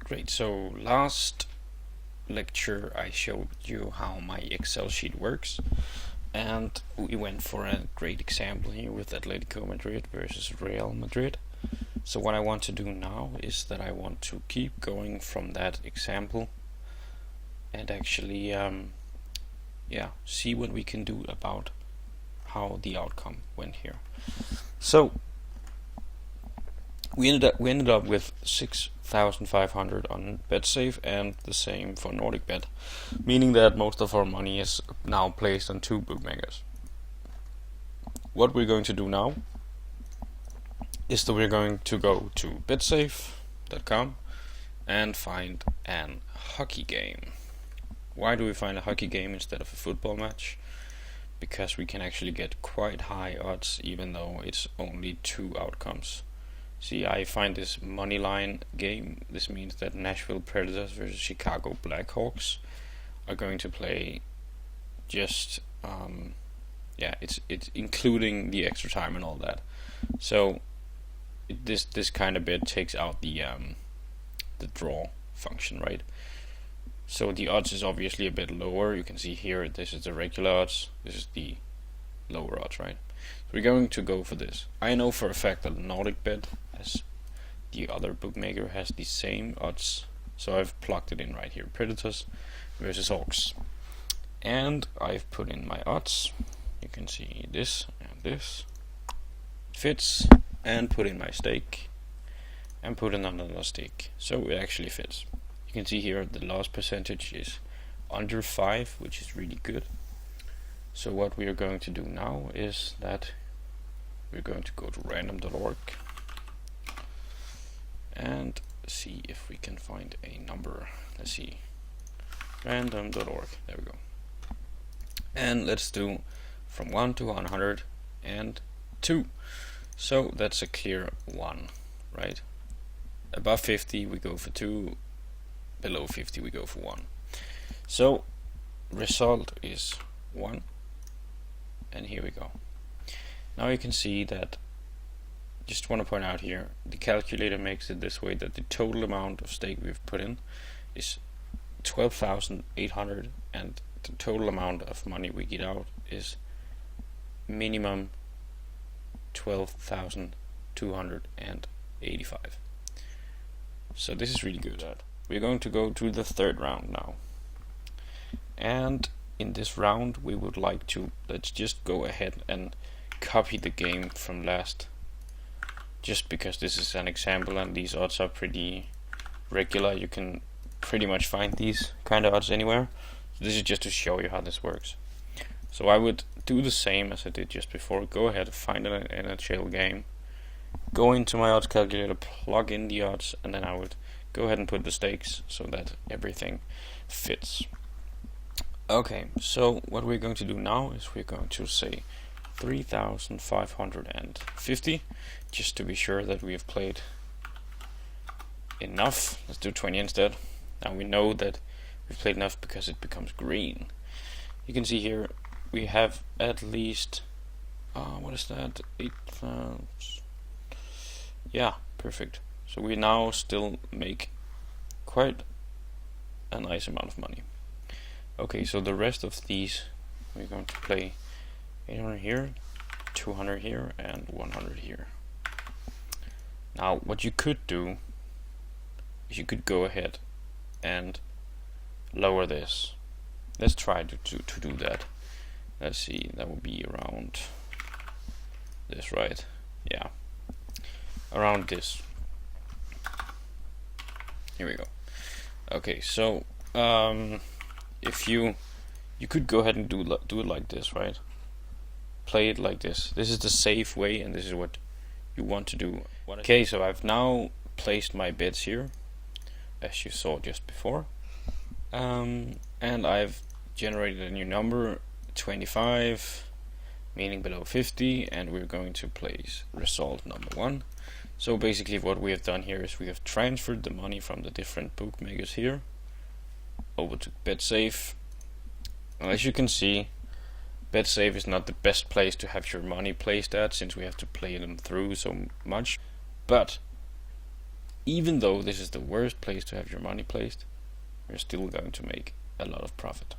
Great, so last lecture I showed you how my Excel sheet works, and we went for a great example here with Atletico Madrid versus Real Madrid. So what I want to do now is that I want to keep going from that example and actually see what we can do about how the outcome went here. So we ended up with 6,500 on BetSafe and the same for NordicBet, meaning that most of our money is now placed on two bookmakers. What we're going to do now is that we're going to go to betsafe.com and find an hockey game. Why do we find a hockey game instead of a football match? Because we can actually get quite high odds even though it's only two outcomes. See, I find this money line game. This means that Nashville Predators versus Chicago Blackhawks are going to play just it's including the extra time and all that. So this kind of bit takes out the draw function, right? So the odds is obviously a bit lower. You can see here this is the regular odds, this is the lower odds, right? So we're going to go for this. I know for a fact that NordicBet, as the other bookmaker, has the same odds, so I've plugged it in right here. Predators versus Hawks, and I've put in my odds. You can see this and this fits, and put in my stake and put in another stake, so it actually fits. You can see here the loss percentage is under 5, which is really good. So what we are going to do now is that we're going to go to random.org and see if we can find a number. Let's see, random.org, there we go. And let's do from 1 to 102. So that's a clear 1, right? Above 50 we go for 2, below 50 we go for 1. So result is 1, and here we go. Now you can see that, just want to point out here, the calculator makes it this way, that the total amount of stake we've put in is 12,800, and the total amount of money we get out is minimum 12,285. So this is really good. We're going to go to the third round now, and in this round we would like to, let's just go ahead and copy the game from last, just because this is an example and these odds are pretty regular. You can pretty much find these kind of odds anywhere. So this is just to show you how this works. So I would do the same as I did just before. Go ahead, find an NHL game, go into my odds calculator, plug in the odds, and then I would go ahead and put the stakes so that everything fits. Okay, so what we're going to do now is we're going to say 3,550, just to be sure that we have played enough. Let's do 20 instead. Now we know that we've played enough because it becomes green. You can see here we have at least what is that, 8,000. Yeah, perfect. So we now still make quite a nice amount of money. Okay, so the rest of these we're going to play 800 here, 200 here, and 100 here. Now what you could do is you could go ahead and lower this. Let's try to do that. Let's see, that would be around this, right? Yeah, around this. Here we go. Okay, so if you could go ahead and do it like this, right? Play it like this. This is the safe way, and this is what you want to do. Okay, so I've now placed my bets here, as you saw just before, and I've generated a new number, 25, meaning below 50, and we're going to place result number 1. So basically what we have done here is we have transferred the money from the different bookmakers here over to BetSafe. As you can see, BetSafe is not the best place to have your money placed at, since we have to play them through so much, but even though this is the worst place to have your money placed, you're still going to make a lot of profit.